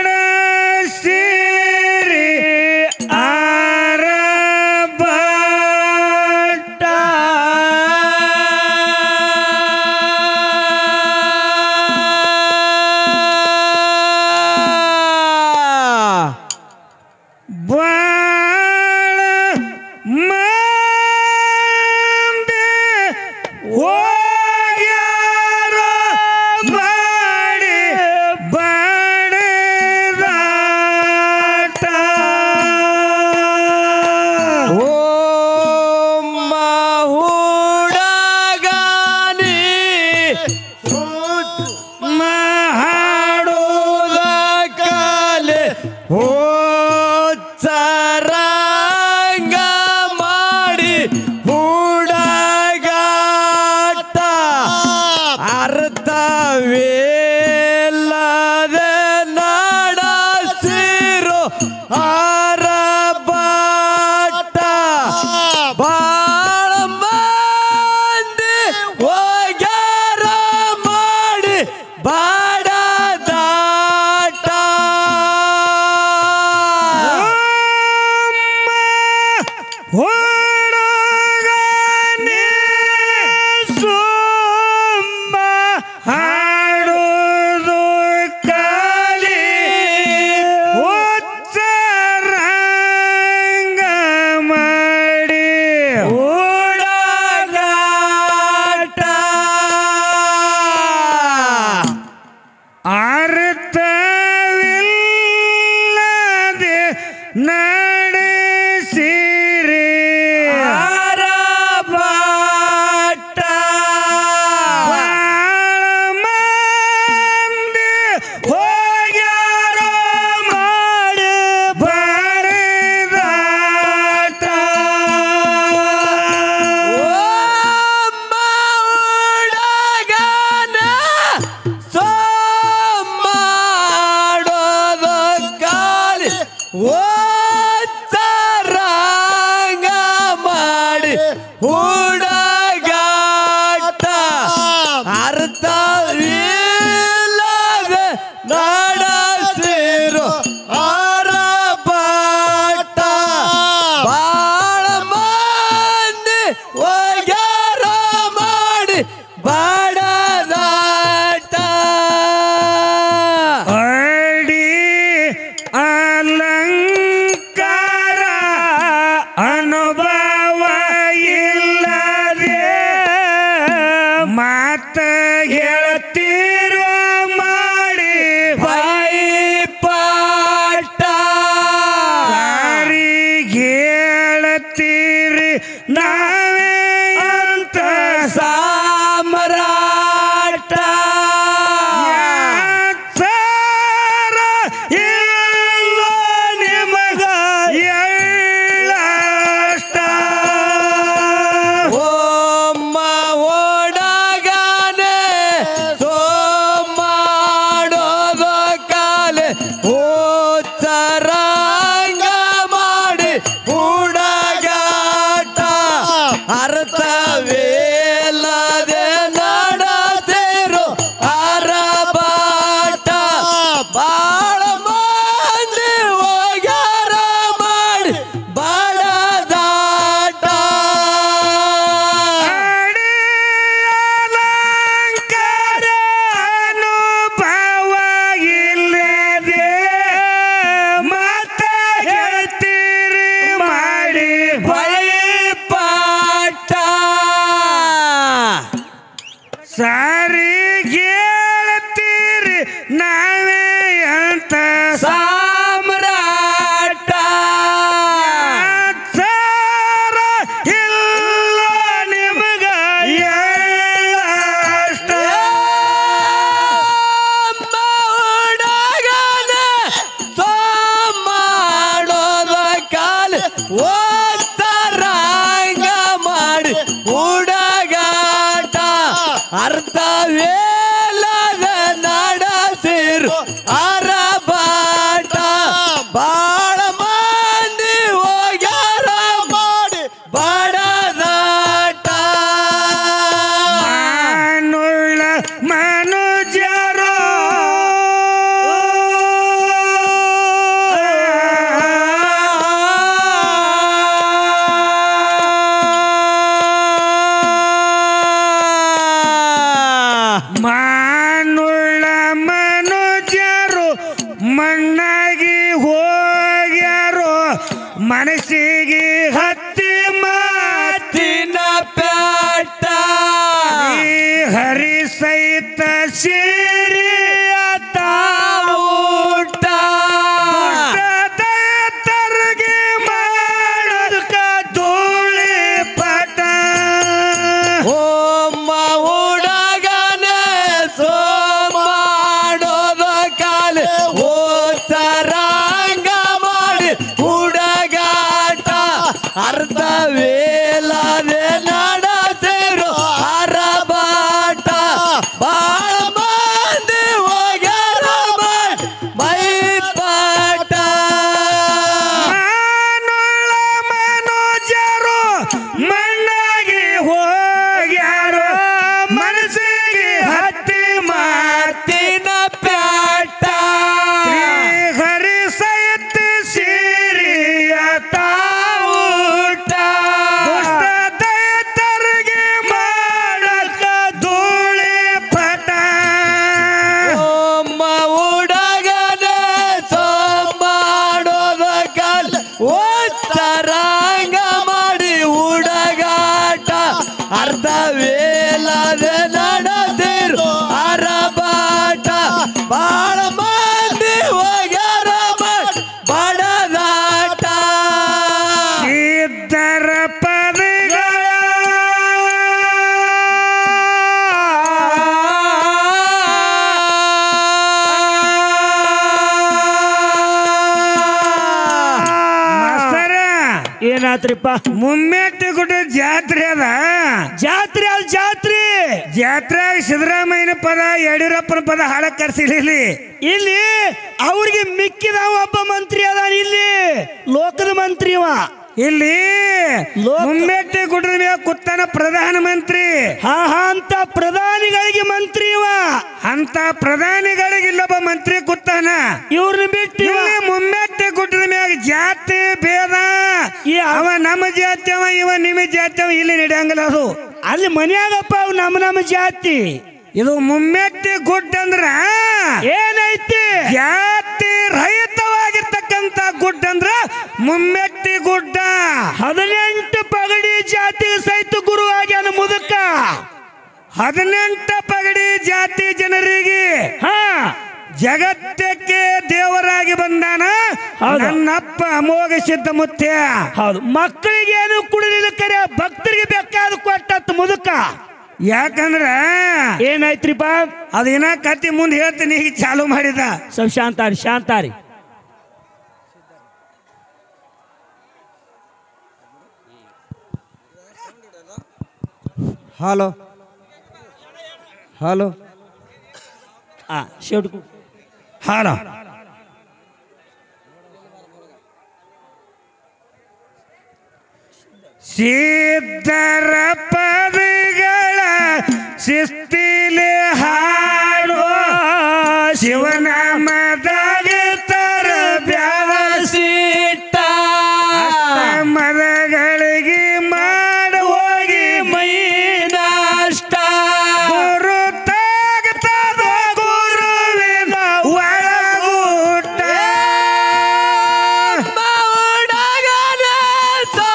ನಡೆಸಿರಿ ಆರಭಟ ಬಾಳ ಮಂದಿ ಹೋಗ್ಯಾರ ಮಾಡಿ ಬಡದಾಟ ಓ ಹುಡುಗನಿ ಮಾಡುವುದ ಕಾಲೆ ಓ ಚರಂಗ ಮಾಡಿ ಹುಡುಗಾಟ ಅರ್ಥವಿಲ್ಲದೆ ನಡೆಸಿರೋ ಆರಭಟ ಬಾಳ ಮಂದಿ ಹೋಗ್ಯಾರ ಮಾಡಿ ಬಡದಾಟ ಹುಡುಗನೇ ಸುಮ್ಮ ಹಾಡುವುದು ಕಲಿ ಉಚ್ಚರಂಗ ಮಾಡಿ ಹುಡುಗಾಟ ಅರ್ಥವಿಲ್ಲದೆ ನಡೆಸಿರಿ ಆರಭಟ ಬಾಳ ಮಂದಿ ಹೋಗ್ಯಾರ ಮಾಡಿ ಬಡದಾಟ ಹುಡುಗನ ಮಾಡೋದು ಕಾಲಿ ಓತ್ತರಂಗ ಮಾಡಿ ಹುಡುಗಾಟ ಅರ್ಥವಿಲ್ಲದೆ ನಡೆಸಿರೋ ಆರಭಟ ಬಾಳ ಮಂದಿ ಹೋಗ್ಯಾರ ಮಾಡಿ ಬಡದಾಟ ಅಡಿ ಅಲಂಕಾರ ಅನುಭವ ಇಲ್ಲದೆ ಮಾತ ಹೇಳ್ತಿರೋ ಮಾಡಿ ಪಾಟ ಯಾರಿಗೆ ಹೇಳ್ತೀರಿ ನಾವೇ ಅಂತ ಸಾಮ್ರಾಟ ಯಾಚಾರ ಇಲ್ಲ ನಿಮಗ ಎಳ್ಳಷ್ಟ ಓಮ್ಮ ಹುಡುಗನೆ ಮಾಡೋದು ಕಾಲೆ ಓ ಚರಂಗ ಮಾಡಿ ಹುಡುಗಾಟ ಅರ್ಥವಿಲ್ಲದೆ ನಡೆಸಿರೋ ಆರಭಟ ಬಾಳ ಮಂದಿ ಹೋಗ್ಯಾರ ಮಾಡಿ ಬಡದಾಟ ಅಡಿ ಅಲಂಕಾರ ಅನುಭವ ಇಲ್ಲದೆ ಮತ ಹೇಳ್ತೀರಿ ಮಾಡಿ ಪಾಟ ಸಾರಿ ಹೇಳ್ತೀರಿ ನಾವೇ ಅಂತ ಸಾಮ್ರಾಟ ಸಾರ ಇಲ್ಲ ನಿಮಗ ಎಳ್ಳಷ್ಟ ಹುಡುಗನೆ ಮಾಡೋದು ಕಾಲ ಓತ್ತರಂಗ ಮಾಡಿ ಹುಡುಗಾಟ ಅರ್ಥವಿಲ್ಲದೆ ನಡೆಸಿರೋ ಆರಭಟ ಬಾಳ ಮಂದಿ ಹೋಗ್ಯಾರ ಮಾಡಿ ಬಡದಾಟ ಮಾನುಳ್ಳ ಮನುಜರೋ ಮಣ್ಣಾಗಿ ಹೋಗ್ಯಾರೋ ಮನಸ್ಸಿಗೆ ಹತ್ತಿ ಮಾತಿನ ಪ್ಯಾಟ ಈ ಹರಿ ಸಹಿತ ಸಿರಿಯ ಊಟ ತರಗೆ ಮಾಡೋದಕ್ಕ ಧೂಳಿ ಪಟ ಓಮ್ಮ ಹುಡುಗನೆ ಸೋ ಮಾಡೋದ ಕಾಲ ಓತರಂಗ ಮಾಡಿ ಹುಡುಗಾಟ ಅರ್ಧವೇಲದೆ ನಡೆಸಿರೋ ಅರಬಾಟ ಬಾಳ ಮಂದಿ ಹೋಗ್ಯಾರ ಮೈಪಾಟ ಮಾನೋಳ ಮನೋಜರು ಮಣ್ಣಾಗಿ ಹೋಗ್ಯಾರೋ ಮನಸ್ಸಿಗೆ ಹತ್ತಿ ಮಾತಿನ ಪ್ಯಾಟ ಹರಿ ಸಹಿತ ಸಿರಿಯ ಊಟ ತರಗೆ ಮಾಡಕ ಧೂಳಿ ಪಟ ಓಮ್ಮ ಹುಡುಗನೆ ಸೋ ಮಾಡೋದ ಕಾಲ ಓತರಂಗ ಮಾಡಿ ಹುಡುಗಾಟ ಅರ್ಧವೇಲದೆ ನಡೆದಿರು ಅರಬಾಟ ಬಾಳ ಮಂದಿ ಹೋಗ್ಯಾರ ಬಡದಾಟ ಇದ್ದರ ಪದಗಳ ಮಾಸ್ತರ ಏನಾತ್ರಿಪ್ಪ ಮುಮ್ಮೆಟ್ಟಿ ಗುಡ್ಡ ಜಾತ್ರೆ ಅದ ಜಾತ್ರೆ ಅಲ್ ಜಾತ್ರೆ ಜಾತ್ರೆಯಾಗ ಸಿದ್ದರಾಮಯ್ಯನ ಪದ ಯಡಿಯೂರಪ್ಪನ ಪದ ಹಾಡಕ್ ಕರ್ಸಿಲ್ಲ ಇಲ್ಲಿ ಅವ್ರಿಗೆ ಮಿಕ್ಕಿದ ಒಬ್ಬ ಮಂತ್ರಿ ಅದಾನ ಇಲ್ಲಿ ಲೋಕದ ಮಂತ್ರಿ ಅವ ಇಲ್ಲಿ ಲೋಕ- ಮುಮ್ಮೆಟ್ಟಿ ಗುಡ್ಡದ ಮ್ಯಾಗ ಕುತ್ತಾನ ಪ್ರಧಾನ ಮಂತ್ರಿ ಹಾ ಅಂತ ಪ್ರಧಾನಿಗಳಿಗೆ ಮಂತ್ರಿ ಅವ ಅಂತ ಪ್ರಧಾನಿಗಳಿಗೆ ಇಲ್ಲೊಬ್ಬ ಮಂತ್ರಿ ಕುತ್ತಾನ ಇವ್ರನ್ನ ಬಿಟ್ಟು ಇವ ಇಲ್ಲಿ ಮುಮ್ಮೆಟ್ಟಿ ಗುಡ್ಡದ ಮ್ಯಾಗ ಜಾತಿ ಭೇದ ಅವ ನಮ್ಮ ಜಾತಿ ಅವ ಇವ ನಿಮ್ಮ ಜಾತಿ ಅವ ಇಲ್ಲಿ ನಡೆಯಂಗಿಲ್ಲ ಅದು ಅಲ್ಲಿ ಮನ್ಯಾಗಪ್ಪ ಅವ್ ನಮ್ಮ ಜಾತಿ ಇದು ಮುಮ್ಮೆಟ್ಟಿ ಗುಡ್ಡ ಅಂದ್ರ ಏನೈತಿ ಜಾತಿ ರಹಿತವಾಗಿರ್ತಕ್ಕಂತ ಗುಡ್ಡ ಅಂದ್ರ ಮುಮ್ಮೆಟ್ಟಿ ಗುಡ್ಡ 18 ಪಗಡಿ ಜಾತಿ ಸಹಿತ ಗುರು ಆಗ್ಯಾನ ಮುದುಕ 18 ಪಗಡಿ ಜಾತಿ ಜನರಿಗೆ ಹಾ ಜಗತ್ತಕ್ಕೆ ದೇವರಾಗಿ ಬಂದಾನ ಹೌದು. ನನ್ನಪ್ಪ ಅಮೋಘ ಸಿದ್ಧ ಮುತ್ಯ ಹೌದು ಮಕ್ಕಳಿಗೆ ಏನು ಕುಡಿಲಿಲ್ಲ ಕರೆ ಭಕ್ತರಿಗೆ ಬೇಕಾದ ಕೊಟ್ಟತ್ ಮುದುಕ ಯಾಕಂದ್ರ ಏನಾಯ್ತ್ರಿಪ್ಪ ಅದೇನ ಕತ್ತಿ ಮುಂದೆ ಹೇಳ್ತೀನಿ ಈಗ ಚಾಲು ಮಾಡಿದ ಸ್ವಲ್ಪ ಶಾಂತಾರಿ ಶಾಂತಾರಿ ಹಲೋ ಹಲೋ ಶೇವ್ಟು ಹಾಲ ಸಿದ್ಧರ ಪದಗಳ ಶಿಸ್ತಿಲೆ ಹಾಡೋ ಶಿವನಾಮದಾಗ ತರ ಬ್ಯಾಸಿಟ್ಟ ಮರಗಳಿಗೆ ಮಾಡ ಹೋಗಿ ಮೈ ನಷ್ಟ ಗುರು ತಾಗತದ ಗುರುವಿನ ಒಳಗೂಟ ಹುಡುಗನೆ ಸೋ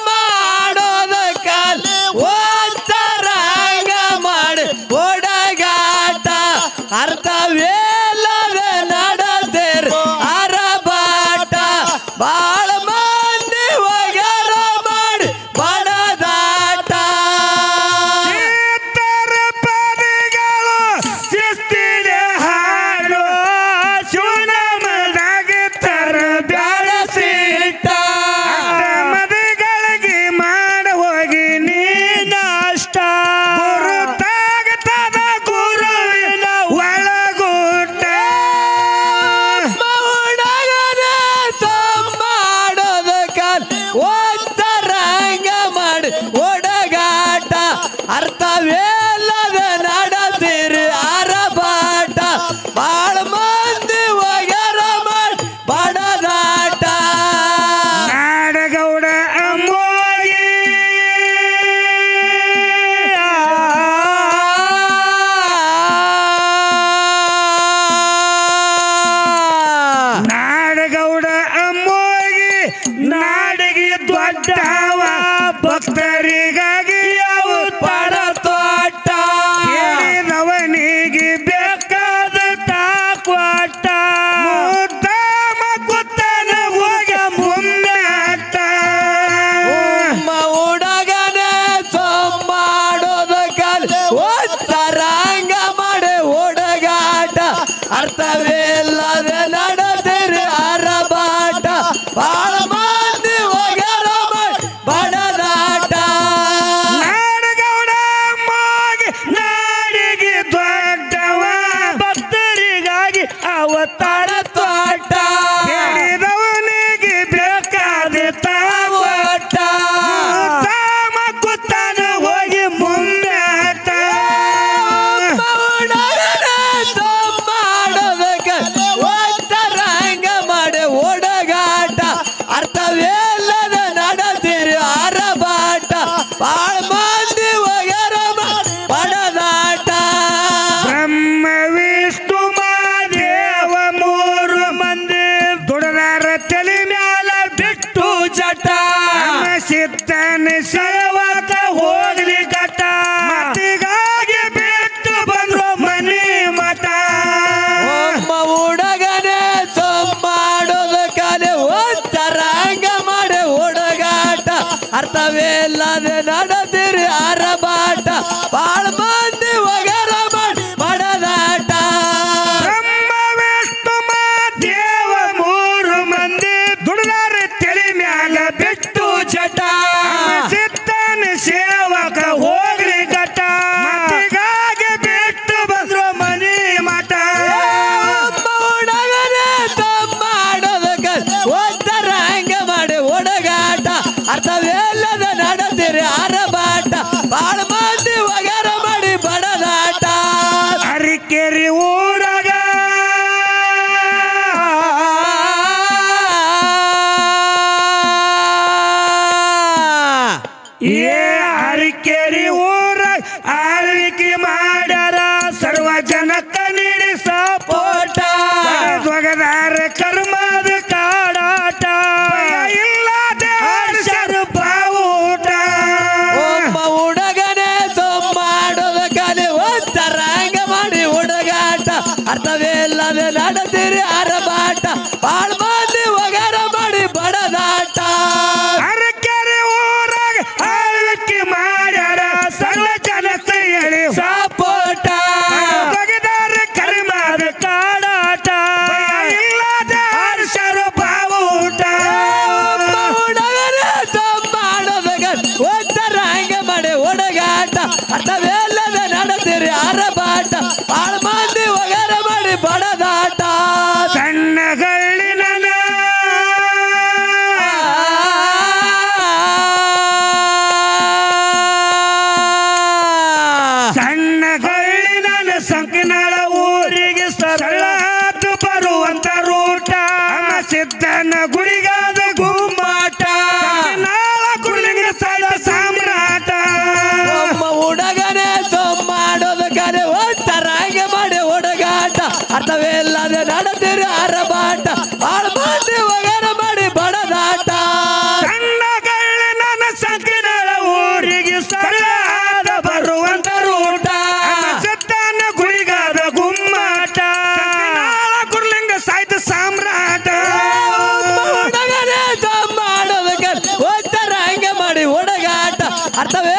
ಮಾಡೋದ ಕಾಲ ಓತರಂಗ ಮಾಡಿ ಹುಡುಗಾಟ ಅರ್ಥವೇಲದೆ ನಡೆದ ದುಡಿದಾರ ತಲೆ ಮ್ಯಾಲ ಬಿಟ್ಟು ಜಟ ನಮ್ಮ ಸಿದ್ದನ ಸೇವಕ ಹೋಗ್ಲಿ ಕಟ ಮತಿಗಾಗಿ ಬಿಟ್ಟು ಬಂದ್ರು ಮನಿ ಮಠ ಒಮ್ಮ ಹುಡುಗನೇ ಸೊಮ್ಮಾಡೋದು ಕಲೆ ಒತ್ತರಂಗ ಮಾಡಿ ಹುಡುಗಾಟ ಅರ್ಥವೇ ಇಲ್ಲದೆ ನಡೆದಿರಿ ಆರಬಾಟ ಬಾಳ ಮಂದಿ ಒಗರ ಮಾಡಿ ಬಡದಾಟ ಬ್ರಹ್ಮ ವಿಷ್ಣು ದೇವ ಮೂರು ಮಂದಿ ದುಡಿದಾರ ತಲೆ ಮ್ಯಾಲ ಬಿಟ್ಟು ಜಟ ಸಿದ್ದನ ಸೇವಕ ಹೋಗ್ಲಿ ಕಟ ಮತಿಗಾಗಿ ಬಿಟ್ಟು ಬಂದ್ರು ಮನಿ ಮಠ ಒಮ್ಮ ಹುಡುಗನೇ ಸೊಮ್ಮಾಡೋದು ಕಲೆ ಒತ್ತರಂಗ ಮಾಡಿ ಹುಡುಗಾಟ ಅರ್ಥವೇ ಇಲ್ಲದೆ ನಡೆದಿರಿ ಆರಬಾಟ ಬಾಳ ಮಂದಿ ಒಗರ ಮಾಡಿ ಬಡದಾಟ ಅರಿಕೆರಿ ಊರಾಗ ಏ ಅರಿಕೆರಿ ಊರಾಗ ಆಳ್ವಿಕೆ ಮಾಡ್ಯಾರ ಸರ್ವ ಜನಕ್ಕ ನೀಡಿ ಸಪೋಟ ಒಗದಾರ ಕರ್ಮದ ಕಾಡಾಟ ಇಲ್ಲದೆ ಹರ್ಷರ ಬಾವುಟ ಒಬ್ಬ ಹುಡುಗನೇ ಸೊಮ್ಮಾಡೋದು ಕಲಿ ಒತ್ತರಂಗ ಮಾಡಿ ಹುಡುಗಾಟ ಅರ್ಥವೇ ಇಲ್ಲದೆ ನಡೆದಿರಿ ಆರಬಾಟ ಬಾಳ ಮಂದಿ ಒಗರ ಮಾಡಿ ಬಡದಾಟ ಅರಕೆರೆ ಊರಾಗ ಆಳ್ವಿಕೆ ಮಾಡ್ಯಾರ ಸರ್ವ ಜನಕ್ಕ ಹೇಳಿ ಸಪೋಟ ಒಗದಾರ ಕರ್ಮದ ಕಾಡಾಟ ಇಲ್ಲದೆ ಹರ್ಷರ ಬಾವುಟ ಒಬ್ಬ ಹುಡುಗನೇ ಸೊಮ್ಮಾಡೋದು ಕಲಿ ಒತ್ತರಂಗ ಮಾಡಿ ಹುಡುಗಾಟ ಅರ್ಥವೇ ಇಲ್ಲದೆ ನಡೆದಿರಿ ಆರಬಾಟ ಬಾಳ ಮಂದಿ ಒಗರ ಮಾಡಿ ಬಡದಾಟ ಸಣ್ಣಗಳ್ಳಿನ ಸಣ್ಣಗಳ್ಳಿನ ಸಂಕನಾಳ ಊರಿಗೆ ಸರಳಾತು ಬರುವಂತ ರೂಟ ನಮ್ಮ ಸಿದ್ದನ ಗುಡಿಗಾದ ಗುಮ್ಮಾಟ ಸಂಕನಾಳ ಗುಡಿಗೆ ಸದ ಸಾಮ್ರಾಟ ಒಮ್ಮ ಹುಡುಗನೇ ಸೊಮ್ಮಾಡೋದು ಕರೆ ಒತ್ತರಂಗ ಮಾಡಿ ಹುಡುಗಾಟ ಅರ್ಥವೇ ಇಲ್ಲದೆ ನಡೆದಿರಿ ಆರಬಾಟ ಬಾಳ ಮಂದಿ ಒಗರ ಮಾಡಿ ಬಡದಾಟ ಸಣ್ಣಗಳ್ಳಿನ ಸಂಕನಾಳ ಊರಿಗೆ ಸರಳಾದ ಬರುವಂತ ರೂಟ ನಮ್ಮ ಸಿದ್ದನ ಗುಡಿಗಾದ ಗುಮ್ಮಾಟ ಸಂಕನಾಳ ಗುಡ್ಲಿಂಗ ಸಾಯ್ದ ಸಾಮ್ರಾಟ ಒಮ್ಮ ಹುಡುಗನೇ ಸೊಮ್ಮಾಡೋದು ಕರೆ ಒತ್ತರಂಗ ಮಾಡಿ ಹುಡುಗಾಟ ಅರ್ಥವೇ